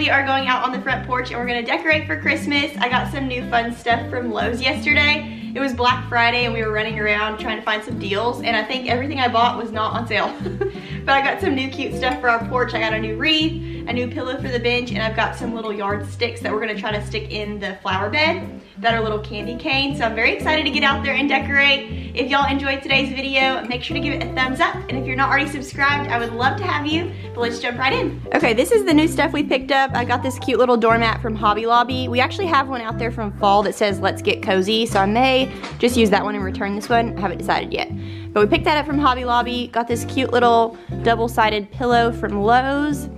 we are going out on the front porch and we're gonna decorate for Christmas. I got some new fun stuff from Lowe's yesterday. It was Black Friday and we were running around trying to find some deals, and I think everything I bought was not on sale. But I got some new cute stuff for our porch. I got a new wreath, a new pillow for the bench, and I've got some little yard sticks that we're gonna try to stick in the flower bed that are little candy canes. So I'm very excited to get out there and decorate. If y'all enjoyed today's video, make sure to give it a thumbs up. And if you're not already subscribed, I would love to have you, but let's jump right in. Okay, this is the new stuff we picked up. I got this cute little doormat from Hobby Lobby. We actually have one out there from fall that says, "Let's get cozy." So I may just use that one and return this one. I haven't decided yet. But we picked that up from Hobby Lobby. Got this cute little double-sided pillow from Lowe's.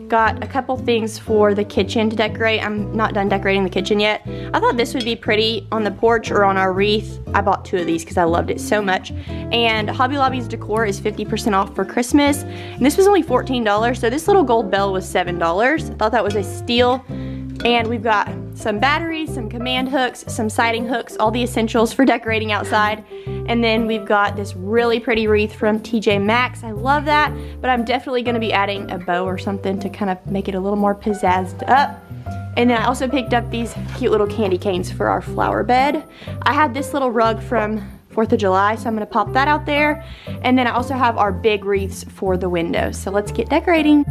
Got a couple things for the kitchen to decorate. I'm not done decorating the kitchen yet. I thought this would be pretty on the porch or on our wreath. I bought 2 of these because I loved it so much. And Hobby Lobby's decor is 50% off for Christmas. And this was only $14, so this little gold bell was $7. I thought that was a steal. And we've got some batteries, some command hooks, some siding hooks, all the essentials for decorating outside. And then we've got this really pretty wreath from TJ Maxx. I love that, but I'm definitely gonna be adding a bow or something to kind of make it a little more pizzazzed up. And then I also picked up these cute little candy canes for our flower bed. I had this little rug from 4th of July, so I'm gonna pop that out there. And then I also have our big wreaths for the windows. So let's get decorating.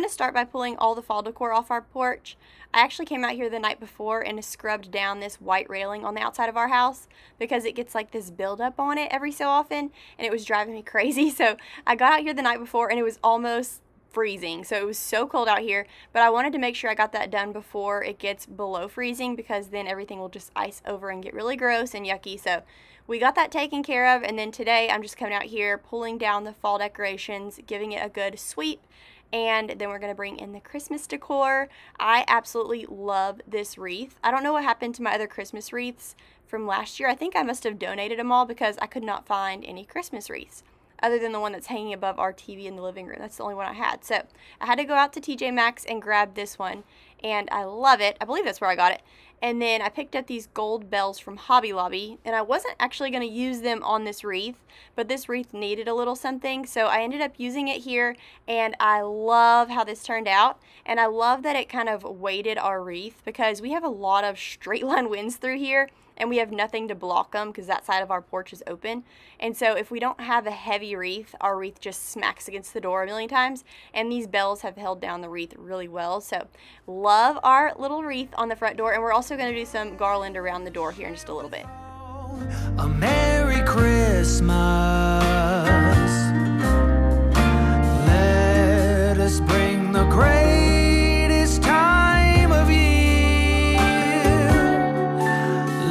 Start by pulling all the fall decor off our porch. I actually came out here the night before and scrubbed down this white railing on the outside of our house because it gets like this buildup on it every so often, and it was driving me crazy. So I got out here the night before and it was almost freezing, so it was so cold out here, but I wanted to make sure I got that done before it gets below freezing, because then everything will just ice over and get really gross and yucky. So we got that taken care of, and then today I'm just coming out here pulling down the fall decorations, giving it a good sweep, and then we're going to bring in the Christmas decor. I absolutely love this wreath. I don't know what happened to my other Christmas wreaths from last year. I think I must have donated them all because I could not find any Christmas wreaths other than the one that's hanging above our TV in the living room. That's the only one I had. So I had to go out to TJ Maxx and grab this one, and I love it. I believe that's where I got it. And then I picked up these gold bells from Hobby Lobby, and I wasn't actually going to use them on this wreath, but this wreath needed a little something, so I ended up using it here, and I love how this turned out. And I love that it kind of weighted our wreath, because we have a lot of straight line winds through here, and we have nothing to block them because that side of our porch is open. And so if we don't have a heavy wreath, our wreath just smacks against the door a million times, and these bells have held down the wreath really well. So love our little wreath on the front door, and we're also going to do some garland around the door here in just a little bit. A Merry Christmas. Let us bring the greatest time of year.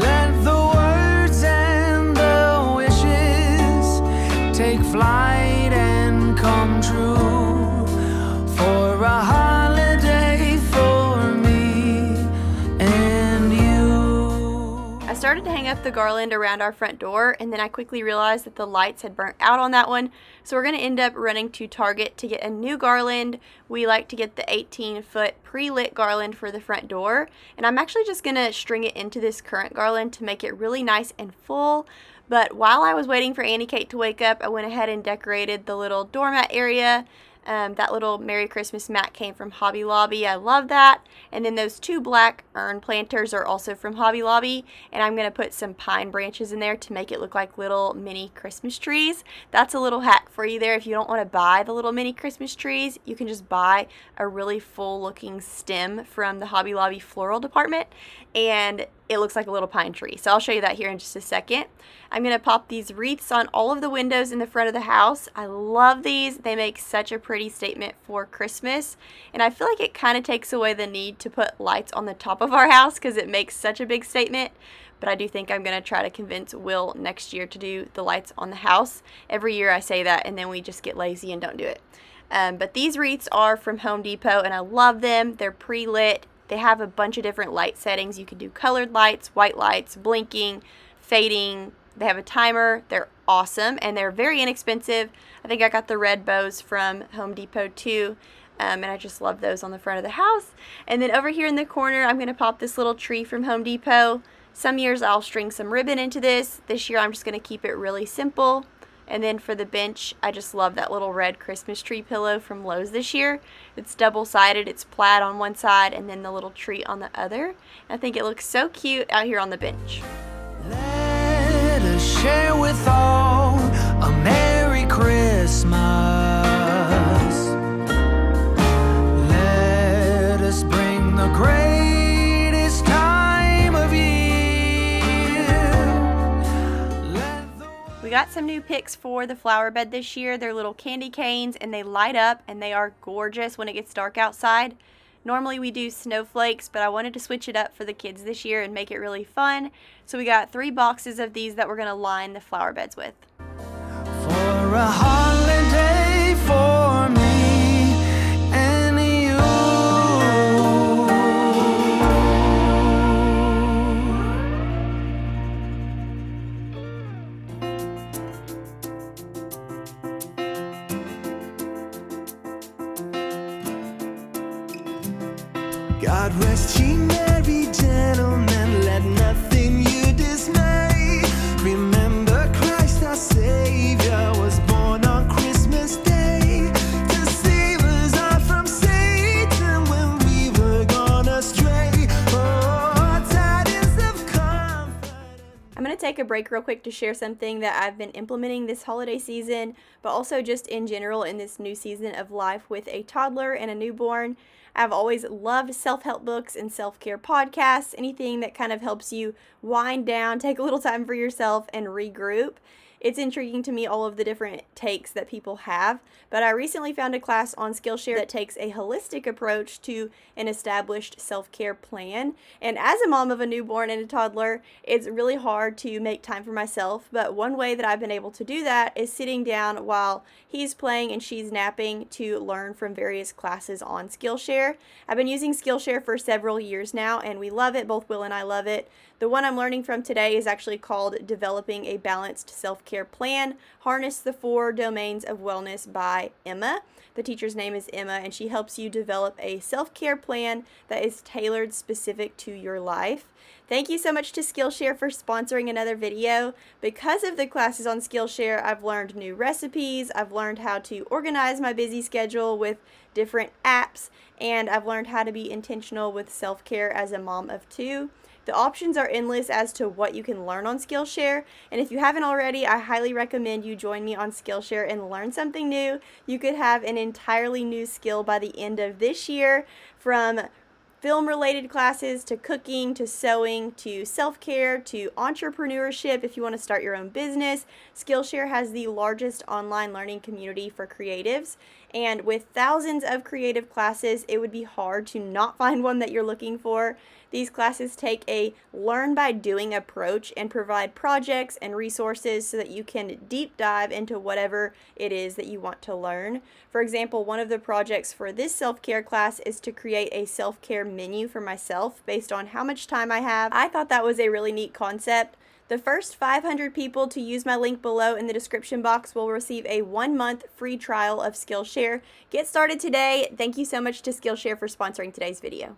Let the words and the wishes take flight and come true for a holiday for me and you. I started to hang up the garland around our front door, and then I quickly realized that the lights had burnt out on that one, so we're going to end up running to Target to get a new garland. We like to get the 18-foot pre-lit garland for the front door, and I'm actually just going to string it into this current garland to make it really nice and full. But while I was waiting for Annie Kate to wake up, I went ahead and decorated the little doormat area. That little Merry Christmas mat came from Hobby Lobby. I love that. And then those 2 black urn planters are also from Hobby Lobby. And I'm going to put some pine branches in there to make it look like little mini Christmas trees. That's a little hack for you there. If you don't want to buy the little mini Christmas trees, you can just buy a really full looking stem from the Hobby Lobby floral department, and it looks like a little pine tree. So I'll show you that here in just a second. I'm going to pop these wreaths on all of the windows in the front of the house. I love these. They make such a pretty statement for Christmas. And I feel like it kind of takes away the need to put lights on the top of our house because it makes such a big statement. But I do think I'm going to try to convince Will next year to do the lights on the house. Every year I say that, and then we just get lazy and don't do it. But these wreaths are from Home Depot, and I love them. They're pre-lit. They have a bunch of different light settings. You can do colored lights, white lights, blinking, fading. They have a timer. They're awesome, and they're very inexpensive. I think I got the red bows from Home Depot too. and I just love those on the front of the house. And then over here in the corner, I'm going to pop this little tree from Home Depot. Some years I'll string some ribbon into this. This year I'm just going to keep it really simple. And then for the bench, I just love that little red Christmas tree pillow from Lowe's this year. It's double-sided, it's plaid on one side and then the little tree on the other. I think it looks so cute out here on the bench. Let us share with all a Merry Christmas. Let us bring the greatest time of year. We got some new picks for the flower bed this year. They're little candy canes and they light up and they are gorgeous when it gets dark outside. Normally we do snowflakes, but I wanted to switch it up for the kids this year and make it really fun. So we got 3 boxes of these that we're going to line the flower beds with. For a holiday for me and you. God rest ye merry gentlemen, let nothing you dismay. Remember Christ our Savior was born on Christmas Day to save us all from Satan when we were gone astray. Oh, tidings of comfort. I'm going to take a break real quick to share something that I've been implementing this holiday season, but also just in general in this new season of life with a toddler and a newborn. I've always loved self-help books and self-care podcasts, anything that kind of helps you wind down, take a little time for yourself, and regroup. It's intriguing to me all of the different takes that people have, but I recently found a class on Skillshare that takes a holistic approach to an established self-care plan. And as a mom of a newborn and a toddler, it's really hard to make time for myself, but one way that I've been able to do that is sitting down while he's playing and she's napping to learn from various classes on Skillshare. I've been using Skillshare for several years now, and we love it. Both Will and I love it. The one I'm learning from today is actually called Developing a Balanced Self-Care Plan, Harness the 4 Domains of Wellness by Emma. The teacher's name is Emma, and she helps you develop a self-care plan that is tailored specific to your life. Thank you so much to Skillshare for sponsoring another video. Because of the classes on Skillshare, I've learned new recipes, I've learned how to organize my busy schedule with different apps, and I've learned how to be intentional with self-care as a mom of 2. The options are endless as to what you can learn on Skillshare, and if you haven't already, I highly recommend you join me on Skillshare and learn something new. You could have an entirely new skill by the end of this year, from film-related classes to cooking to sewing to self-care to entrepreneurship if you want to start your own business. Skillshare has the largest online learning community for creatives, and with thousands of creative classes, it would be hard to not find one that you're looking for. These classes take a learn-by-doing approach and provide projects and resources so that you can deep dive into whatever it is that you want to learn. For example, one of the projects for this self-care class is to create a self-care menu for myself based on how much time I have. I thought that was a really neat concept. The first 500 people to use my link below in the description box will receive a 1-month free trial of Skillshare. Get started today. Thank you so much to Skillshare for sponsoring today's video.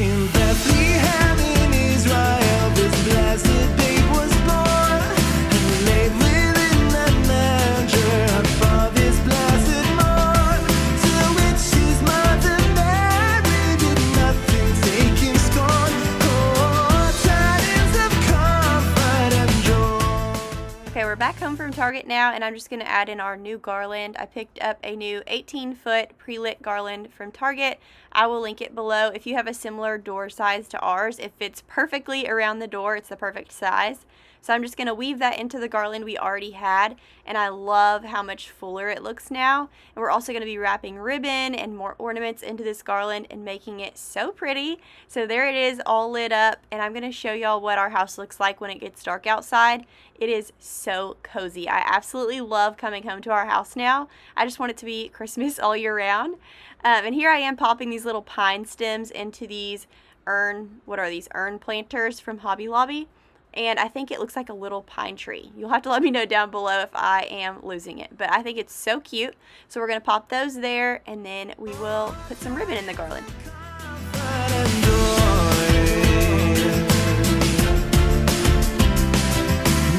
In Bethlehem in Israel, this blessed babe was born, and laid within that manger for this blessed morn. To which his mother Mary did nothing take him scorn. Oh, tidings of comfort and joy. Okay, we're back home from Target now, and I'm just going to add in our new garland. I picked up a new 18-foot pre-lit garland from Target. I will link it below. If you have a similar door size to ours, it fits perfectly around the door. It's the perfect size. So I'm just going to weave that into the garland we already had, and I love how much fuller it looks now. And we're also going to be wrapping ribbon and more ornaments into this garland and making it so pretty. So there it is, all lit up, and I'm going to show y'all what our house looks like when it gets dark outside. It is so cozy. I absolutely love coming home to our house now. I just want it to be Christmas all year round. And here I am popping these little pine stems into these urn planters from Hobby Lobby. and I think it looks like a little pine tree. You'll have to let me know down below if I am losing it, but I think it's so cute. So we're going to pop those there, and then we will put some ribbon in the garland.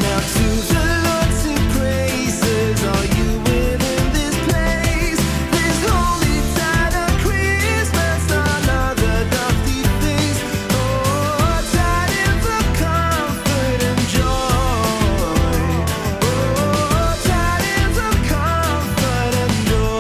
Now to the Lord sing praises, all you within this place. This holy tide of Christmas, all of the lofty things. Oh, tidings of comfort and joy. Oh, tidings of comfort and joy.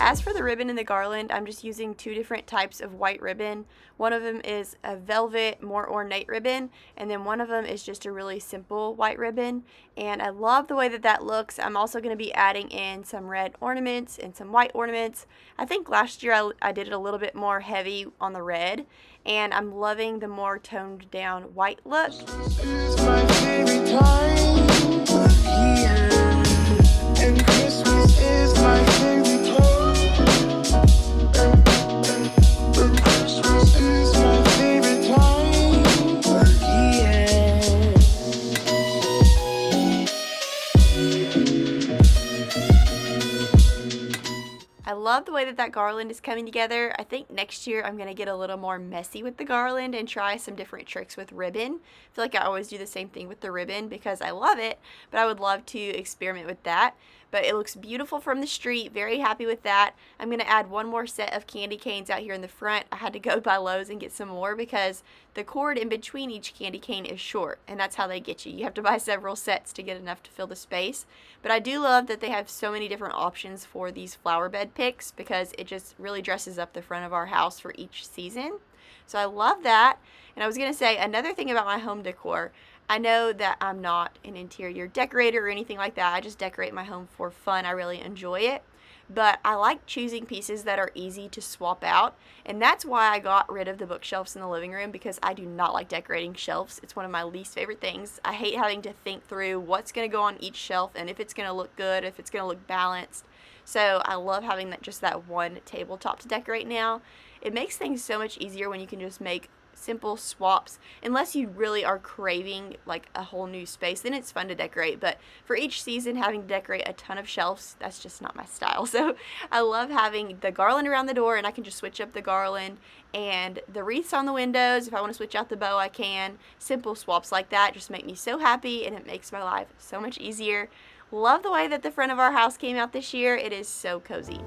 As for the ribbon in the garland, I'm just using 2 different types of white ribbon. One of them is a velvet, more ornate ribbon, and then one of them is just a really simple white ribbon. And I love the way that that looks. I'm also going to be adding in some red ornaments and some white ornaments. I think last year I did it a little bit more heavy on the red, and I'm loving the more toned down white look. This is my favorite time of year, and Christmas is my favorite time. And Christmas is my favorite time of year. I love the way that that garland is coming together. I think next year I'm going to get a little more messy with the garland and try some different tricks with ribbon. I feel like I always do the same thing with the ribbon because I love it, but I would love to experiment with that. But it looks beautiful from the street. Very happy with that. I'm going to add one more set of candy canes out here in the front. I had to go by Lowe's and get some more because the cord in between each candy cane is short, and that's how they get you. You have to buy several sets to get enough to fill the space. But I do love that they have so many different options for these flower bed picks because it just really dresses up the front of our house for each season. So I love that. And I was going to say another thing about my home decor. I know that I'm not an interior decorator or anything like that. I just decorate my home for fun. I really enjoy it. But I like choosing pieces that are easy to swap out. And that's why I got rid of the bookshelves in the living room, because I do not like decorating shelves. It's one of my least favorite things. I hate having to think through what's going to go on each shelf and if it's going to look good, if it's going to look balanced. So I love having just that one tabletop to decorate now. It makes things so much easier when you can just make simple swaps, unless you really are craving like a whole new space, then it's fun to decorate. But for each season, having to decorate a ton of shelves, that's just not my style. So I love having the garland around the door, and I can just switch up the garland and the wreaths on the windows. If I want to switch out the bow, I can. Simple swaps like that just make me so happy, and it makes my life so much easier. Love the way that the front of our house came out this year. It is so cozy.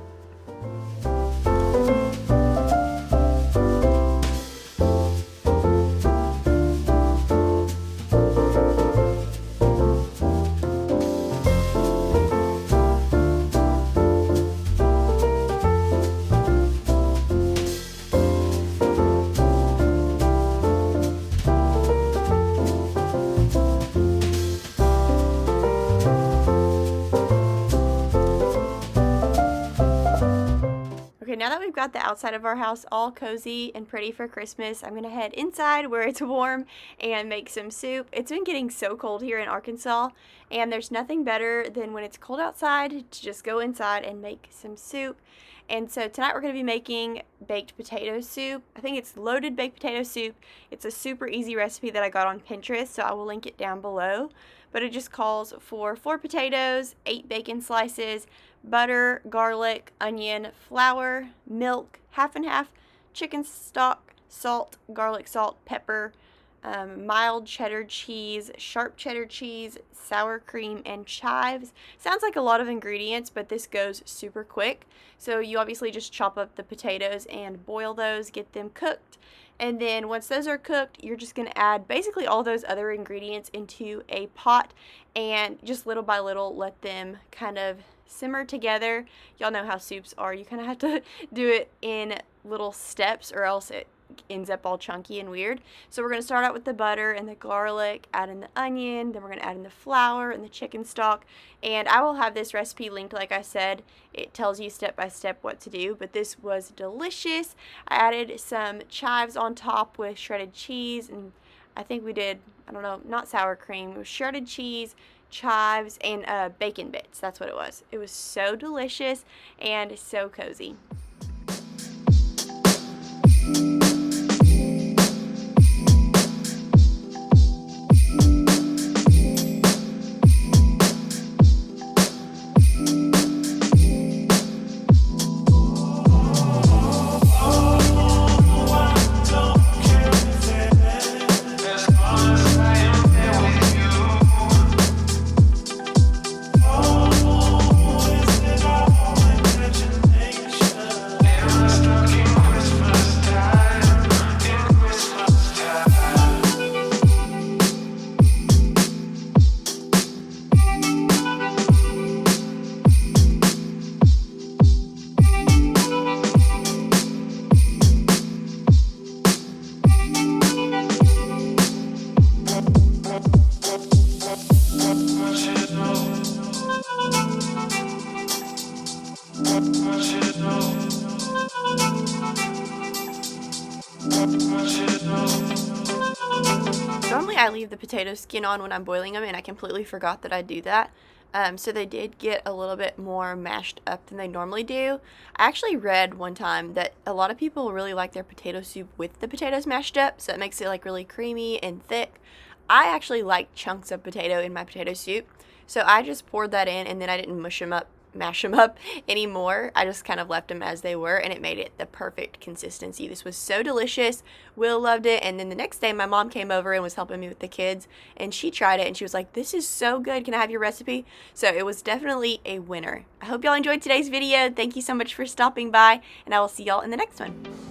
Okay, now that we've got the outside of our house all cozy and pretty for Christmas, I'm going to head inside where it's warm and make some soup. It's been getting so cold here in Arkansas, and there's nothing better than when it's cold outside to just go inside and make some soup. And so tonight we're going to be making baked potato soup. I think it's loaded baked potato soup. It's a super easy recipe that I got on Pinterest, so I will link it down below. But it just calls for 4 potatoes, 8 bacon slices, butter, garlic, onion, flour, milk, half and half, chicken stock, salt, garlic salt, pepper, mild cheddar cheese, sharp cheddar cheese, sour cream, and chives. Sounds like a lot of ingredients, but this goes super quick. So you obviously just chop up the potatoes and boil those, get them cooked. And then once those are cooked, you're just going to add basically all those other ingredients into a pot and just little by little let them kind of simmer together. Y'all know how soups are. You kind of have to do it in little steps or else it ends up all chunky and weird. So we're going to start out with the butter and the garlic, add in the onion, then we're going to add in the flour and the chicken stock. And I will have this recipe linked, like I said. It tells you step by step what to do, but this was delicious. I added some chives on top with shredded cheese, and I think we did, I don't know, not sour cream, it was shredded cheese, chives, and bacon bits. That's what it was. It was so delicious and so cozy. Normally I leave the potato skin on when I'm boiling them, and I completely forgot that I do that. So they did get a little bit more mashed up than they normally do. I actually read one time that a lot of people really like their potato soup with the potatoes mashed up, so it makes it like really creamy and thick. I actually like chunks of potato in my potato soup, so I just poured that in, and then I didn't mash them up anymore. I just kind of left them as they were, and it made it the perfect consistency. This was so delicious. Will loved it, and then the next day my mom came over and was helping me with the kids, and she tried it and she was like, this is so good, can I have your recipe? So it was definitely a winner. I hope y'all enjoyed today's video. Thank you so much for stopping by, and I will see y'all in the next one.